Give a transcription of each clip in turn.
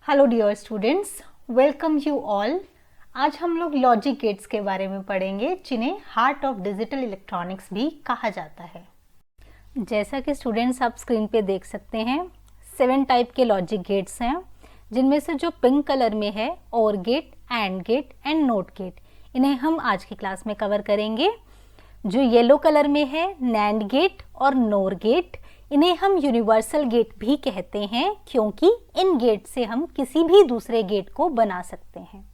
Hello dear students, welcome you all. आज हम लोग लॉजिक गेट्स के बारे में पढ़ेंगे, जिन्हें हार्ट ऑफ डिजिटल इलेक्ट्रॉनिक्स भी कहा जाता है। जैसा कि स्टूडेंट्स आप स्क्रीन पे देख सकते हैं, 7 टाइप के लॉजिक गेट्स हैं, जिनमें से जो पिंक कलर में है or gate, and gate and not gate, इन्हें हम आज की क्लास में कवर करेंगे। जो येलो कलर में है नैंड गेट और नोर गेट, इन्हें हम यूनिवर्सल गेट भी कहते हैं, क्योंकि इन गेट से हम किसी भी दूसरे गेट को बना सकते हैं।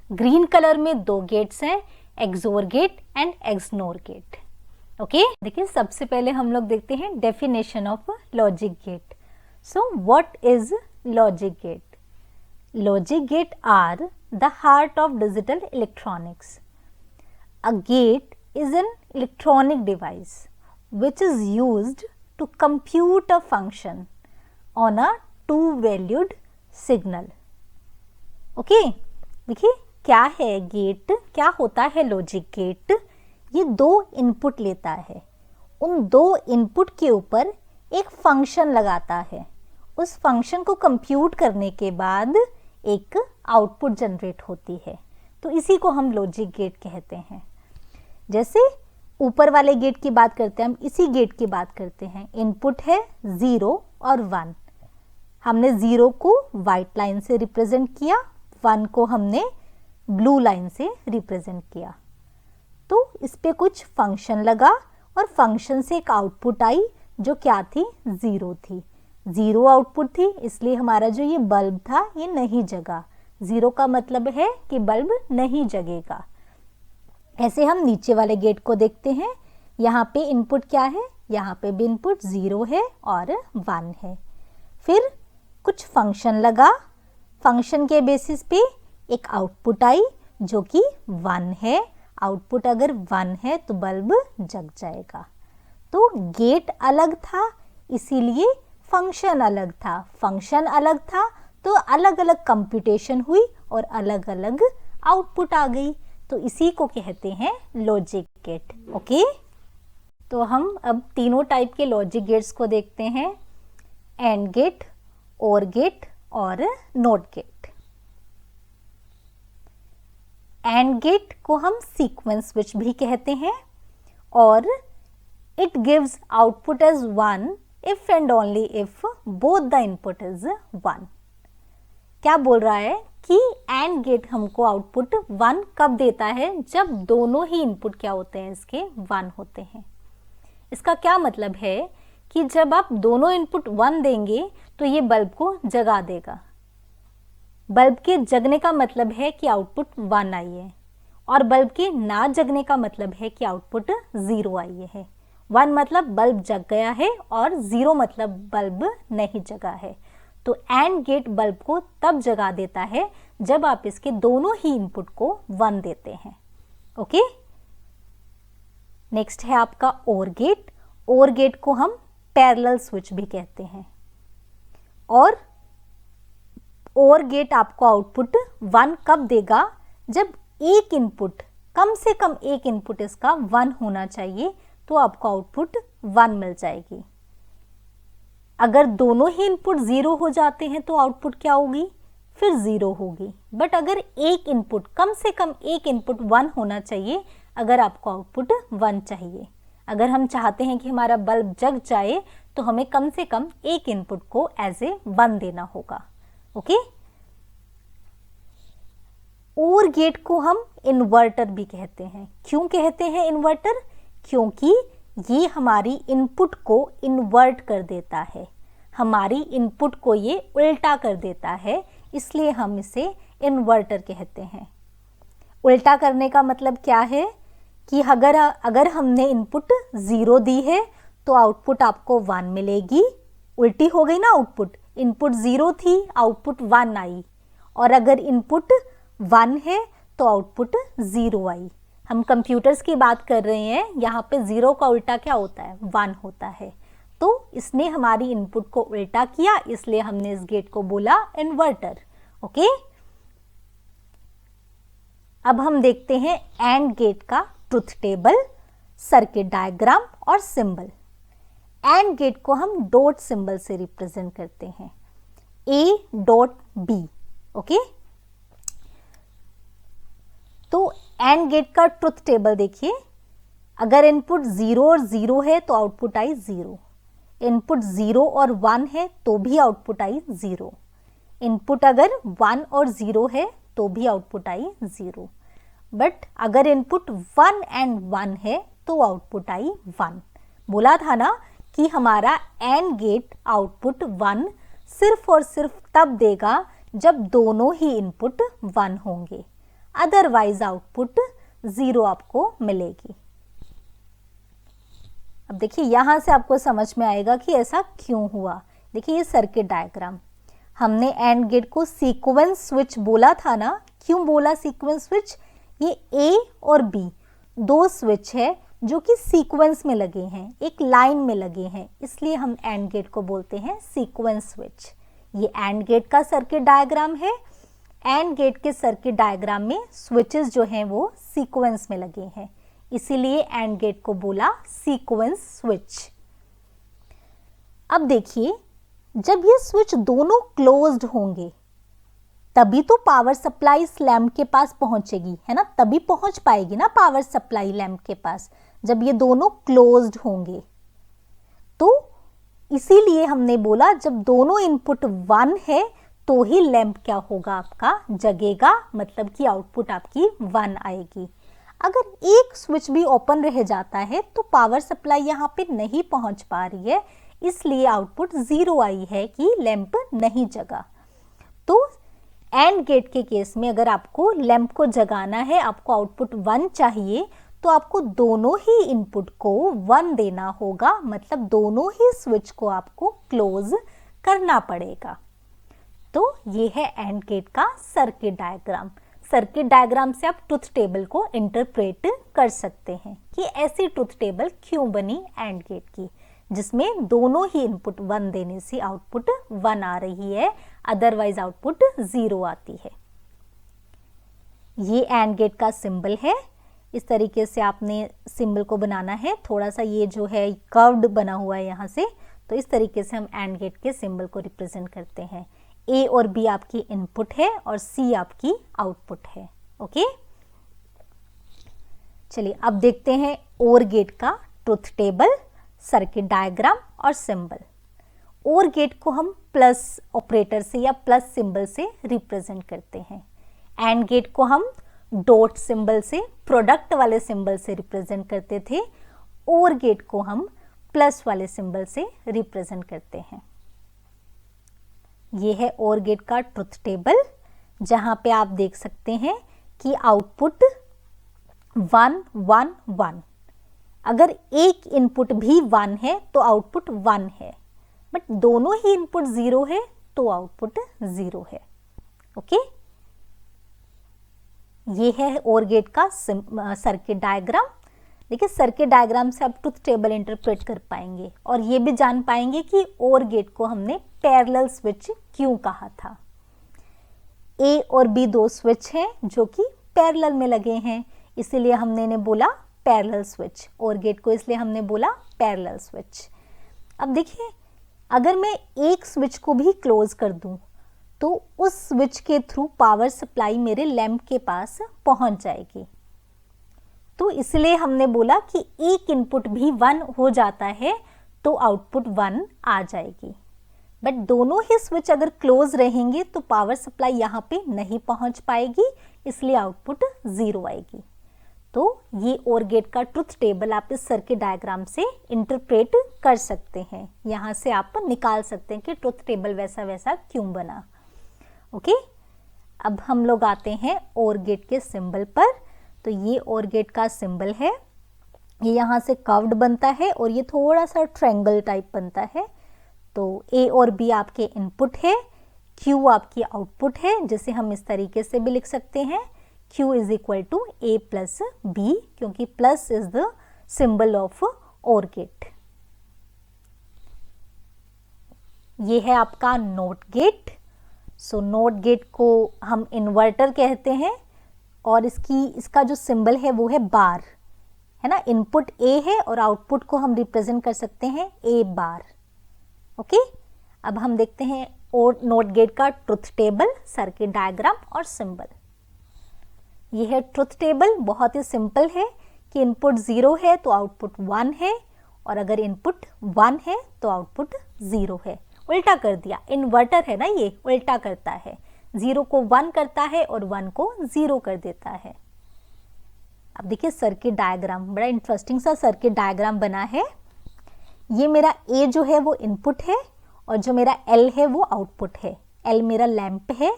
ग्रीन कलर में 2 गेट्स हैं, XOR gate and XNOR gate. Okay, देखिए सबसे पहले हम लोग देखते हैं definition of logic gate. So what is logic gate? Logic gate are the heart of digital electronics. A gate is an electronic device which is used to compute a function on a two-valued signal. Okay, देखिए क्या है gate, क्या होता है logic gate. ये 2 input लेता है, उन 2 इनपुट के ऊपर एक फंक्शन लगाता है। उस फंक्शन को कंप्यूट करने के बाद एक आउटपुट जनरेट होती है, तो इसी को हम लॉजिक गेट कहते हैं। जैसे ऊपर वाले गेट की बात करते हैं, हम इसी गेट की बात करते हैं। इनपुट है 0 और 1। हमने 0 को वाइट लाइन से रिप्रेजेंट किया, 1 को हमने ब्लू लाइन से रिप्रेजेंट किया। तो इस पे कुछ फंक्शन लगा और फंक्शन से एक आउटपुट आई, जो क्या थी? 0 थी। 0 आउटपुट थी, इसलिए हमारा जो ये बल्ब था ये नहीं जगा। 0 का मतलब है कि बल्ब नहीं जगेगा। ऐसे हम नीचे वाले गेट को देखते हैं। यहाँ पे इनपुट क्या है? यहाँ पे भी इनपुट 0 है और 1 है। फिर कुछ फंक्शन लगा, फंक्शन के बेसिस पे एक आउटपुट आई जो कि 1 है। आउटपुट अगर 1 है तो बल्ब जग जाएगा। तो गेट अलग था, इसीलिए फंक्शन अलग था। फंक्शन अलग था तो अलग अलग कंप्यूटेशन हुई और अलग अलग आउटपुट आ गई, तो इसी को कहते हैं लॉजिक गेट। ओके, तो हम अब तीनों टाइप के लॉजिक गेट्स को देखते हैं, एंड गेट, और गेट और नॉट गेट। एंड गेट को हम सीक्वेंस स्विच भी कहते हैं, और it gives output as 1 if and only if both the input is 1। क्या बोल रहा है कि एंड गेट हमको आउटपुट 1 कब देता है? जब दोनों ही इनपुट क्या होते हैं? इसके 1 होते हैं। इसका क्या मतलब है कि जब आप दोनों इनपुट 1 देंगे तो ये बल्ब को जगा देगा। बल्ब के जगने का मतलब है कि आउटपुट 1 आई है, और बल्ब के ना जगने का मतलब है कि आउटपुट 0 आई है। 1 मतलब बल्ब जग गया है और 0 मतलब बल्ब नहीं जगा है। तो एंड गेट बल्ब को तब जगा देता है जब आप इसके दोनों ही इनपुट को 1 देते हैं। ओके, नेक्स्ट है आपका और गेट। और गेट को हम पैरेलल स्विच भी कहते हैं, और गेट आपको आउटपुट 1 कब देगा? जब एक इनपुट, कम से कम एक इनपुट इसका 1 होना चाहिए, तो आपको आउटपुट 1 मिल जाएगी। अगर दोनों ही इनपुट 0 हो जाते हैं तो आउटपुट क्या होगी? फिर 0 होगी। बट अगर एक इनपुट, कम से कम एक इनपुट 1 होना चाहिए अगर आपको आउटपुट 1 चाहिए। अगर हम चाहते हैं कि हमारा बल्ब जग जाए तो हमें कम से कम एक इनपुट को एज ए 1 देना होगा। ओके, और गेट को हम इन्वर्टर भी कहते हैं। क्यों कहते हैं इन्वर्टर? क्योंकि ये हमारी इनपुट को इन्वर्ट कर देता है, हमारी इनपुट को ये उल्टा कर देता है, इसलिए हम इसे इन्वर्टर कहते हैं। उल्टा करने का मतलब क्या है कि अगर हमने इनपुट 0 दी है तो आउटपुट आपको 1 मिलेगी। उल्टी हो गई ना आउटपुट, इनपुट 0 थी, आउटपुट 1 आई, और अगर इनपुट 1 है तो आउटपुट 0 आई। हम कंप्यूटर्स की बात कर रहे हैं, यहाँ पे 0 का उल्टा क्या होता है? 1 होता है। तो इसने हमारी इनपुट को उल्टा किया, इसलिए हमने इस गेट को बोला इन्वर्टर। ओके, अब हम देखते हैं एंड गेट का ट्रुथ टेबल, सर्किट डायग्राम और सिंबल। एंड गेट को हम डॉट सिंबल से रिप्रेजेंट करते हैं। A dot B। ओके, तो एंड गेट का ट्रुथ टेबल देखिए, अगर इनपुट 0 और 0 है तो आउटपुट आई 0, इनपुट 0 और 1 है तो भी आउटपुट आई 0, इनपुट अगर 1 और 0 है तो भी आउटपुट आई 0, बट अगर इनपुट 1 एंड 1 है तो आउटपुट आई 1। बोला था ना कि हमारा एंड गेट आउटपुट 1 सिर्फ और सिर्फ तब देगा जब दोनों ही इनपुट 1 होंगे, अदरवाइज आउटपुट 0 आपको मिलेगी। अब देखिए यहां से आपको समझ में आएगा कि ऐसा क्यों हुआ। देखिए ये सर्किट डायग्राम, हमने एंड गेट को सीक्वेंस स्विच बोला था ना। क्यों बोला सीक्वेंस स्विच? ये ए और बी दो स्विच है जो कि सीक्वेंस में लगे हैं, एक लाइन में लगे हैं, इसलिए हम एंड गेट को बोलते हैं सीक्वेंस स्विच। ये एंड गेट का सर्किट डायग्राम है। एंड गेट के सर्किट डायग्राम में स्विचेस जो हैं वो सीक्वेंस में लगे हैं, इसीलिए एंड गेट को बोला सीक्वेंस स्विच। अब देखिए जब ये स्विच दोनों क्लोज्ड होंगे तभी तो पावर सप्लाई इस लैंप के पास पहुंचेगी, है ना, तभी पहुंच पाएगी ना पावर सप्लाई लैंप के पास, जब ये दोनों क्लोज्ड होंगे। तो इसीलिए हमने बोला जब दोनों इनपुट 1 है तो ही लैंप क्या होगा, आपका जगेगा, मतलब कि आउटपुट आपकी 1 आएगी। अगर एक स्विच भी ओपन रह जाता है तो पावर सप्लाई यहाँ पे नहीं पहुंच पा रही है, इसलिए आउटपुट 0 आई है कि लैंप नहीं जगा। तो एंड गेट के केस में अगर आपको लैंप को जगाना है, आपको आउटपुट 1 चाहिए, तो आपको दोनों ही इनपुट को 1 देना होगा, मतलब दोनों ही स्विच को आपको क्लोज करना पड़ेगा। तो ये है एंड गेट का सर्किट डायग्राम। सर्किट डायग्राम से आप ट्रुथ टेबल को इंटरप्रेट कर सकते हैं कि ऐसी ट्रुथ टेबल क्यों बनी एंड गेट की, जिसमें दोनों ही इनपुट 1 देने से आउटपुट 1 आ रही है, अदरवाइज आउटपुट 0 आती है। ये एंड गेट का सिंबल है। इस तरीके से आपने सिंबल को बनाना है, थोड़ा सा ये जो है कर्व्ड बना हुआ है यहाँ से, तो इस तरीके से हम एंड गेट के सिंबल को रिप्रेजेंट करते हैं। ए और बी आपकी इनपुट है और सी आपकी आउटपुट है। ओके, चलिए अब देखते हैं ओर गेट का ट्रुथ टेबल, सर्किट डायग्राम और सिंबल। ओर गेट को हम प्लस ऑपरेटर से या प्लस सिंबल से रिप्रेजेंट करते हैं। एंड गेट को हम डॉट सिंबल से, प्रोडक्ट वाले सिंबल से रिप्रेजेंट करते थे। ओर गेट को हम प्लस वाले सिंबल से रिप्रेजेंट करते हैं। ये है ओर गेट का ट्रुथ टेबल, जहां पे आप देख सकते हैं कि आउटपुट 1 1 1। अगर एक इनपुट भी 1 है तो आउटपुट 1 है, बट दोनों ही इनपुट 0 है तो आउटपुट 0 है। ओके, ये है ओर गेट का सर्किट डायग्राम। देखिए सर्किट डायग्राम से आप ट्रुथ टेबल इंटरप्रेट कर पाएंगे और ये भी जान पाएंगे कि ओर गेट को हमने पैरेलल स्विच क्यों कहा था। ए और बी दो स्विच हैं जो कि पैरेलल में लगे हैं, इसीलिए हमने इन्हें बोला पैरेलल स्विच। ओर गेट को इसलिए हमने बोला पैरेलल स्विच। अब देखिए अगर मैं एक स्विच को भी क्लोज कर दूं तो उस स्विच के थ्रू पावर सप्लाई मेरे लैंप के पास पहुंच जाएगी। तो इसलिए हमने बोला कि एक इनपुट भी 1 हो जाता है तो आउटपुट 1 आ जाएगी, बट दोनों ही स्विच अगर क्लोज रहेंगे तो पावर सप्लाई यहाँ पे नहीं पहुंच पाएगी, इसलिए आउटपुट 0 आएगी। तो ये ओर गेट का ट्रुथ टेबल आप इस सर्किट डायग्राम से इंटरप्रेट कर सकते हैं। यहाँ से आप निकाल सकते हैं कि ट्रुथ टेबल वैसा वैसा क्यों बना। ओके, अब हम लोग आते हैं ओर गेट के सिंबल पर। तो ये ओर गेट का सिंबल है, ये यहाँ से कर्व्ड बनता है और ये थोड़ा सा ट्रायंगल टाइप बनता है। तो ए और बी आपके इनपुट है, क्यू आपकी आउटपुट है, जिसे हम इस तरीके से भी लिख सकते हैं Q is equal to A plus B, क्योंकि plus is the symbol of or gate. ये है आपका not gate. So not gate को हम इन्वर्टर कहते हैं और इसका जो सिंबल है वो है बार, है ना। इनपुट A है और आउटपुट को हम रिप्रेजेंट कर सकते हैं A बार। ओके, अब हम देखते हैं और नॉट गेट का ट्रुथ टेबल, सर्किट डायग्राम और सिंबल। ये है ट्रुथ टेबल, बहुत ही सिंपल है कि इनपुट 0 है तो आउटपुट 1 है, और अगर इनपुट 1 है तो आउटपुट 0 है। उल्टा कर दिया, इन्वर्टर है ना ये, उल्टा करता है, 0 को 1 करता है और 1 को 0 कर देता है। अब देखिए सर्किट डायग्राम, बड़ा इंटरेस्टिंग सा सर्किट डायग्राम बना है। ये मेरा A जो है वो इनपुट है और जो मेरा L है वो आउटपुट है। L मेरा लैंप है,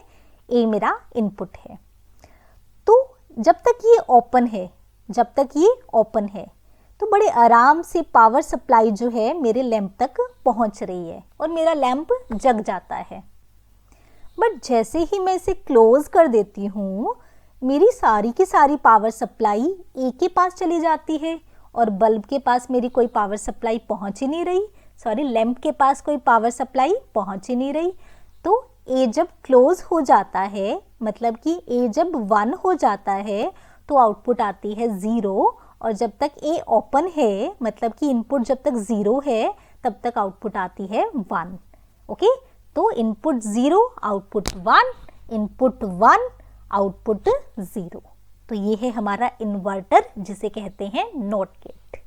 A मेरा इनपुट है। तो जब तक ये ओपन है, जब तक ये ओपन है तो बड़े आराम से पावर सप्लाई जो है मेरे लैंप तक पहुंच रही है और मेरा लैंप जग जाता है। बट जैसे ही मैं इसे क्लोज कर देती हूँ, मेरी सारी की सारी पावर सप्लाई A के पास चली जाती है और बल्ब के पास मेरी कोई पावर सप्लाई पहुंच ही नहीं रही, सॉरी लैंप के पास कोई पावर सप्लाई पहुंच ही नहीं रही। तो A जब क्लोज हो जाता है, मतलब कि A जब 1 हो जाता है तो आउटपुट आती है 0, और जब तक A ओपन है, मतलब कि इनपुट जब तक 0 है तब तक आउटपुट आती है 1। ओके, तो इनपुट 0 आउटपुट 1, इनपुट 1 आउटपुट 0। तो ये है हमारा इन्वर्टर जिसे कहते हैं नॉट गेट।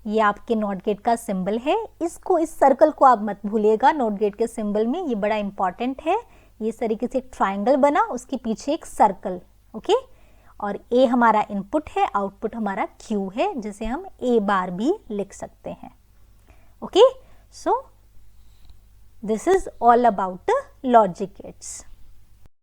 ये आपके नॉट गेट का सिंबल है, इसको, इस सर्कल को आप मत भूलिएगा नॉट गेट के सिंबल में, ये बड़ा इंपॉर्टेंट है। ये इस तरीके से एक ट्राइंगल बना, उसके पीछे एक सर्कल, ओके। और A हमारा इनपुट है, आउटपुट हमारा Q है, जिसे हम A बार भी लिख सकते हैं। Okay, so this is all about logic gates.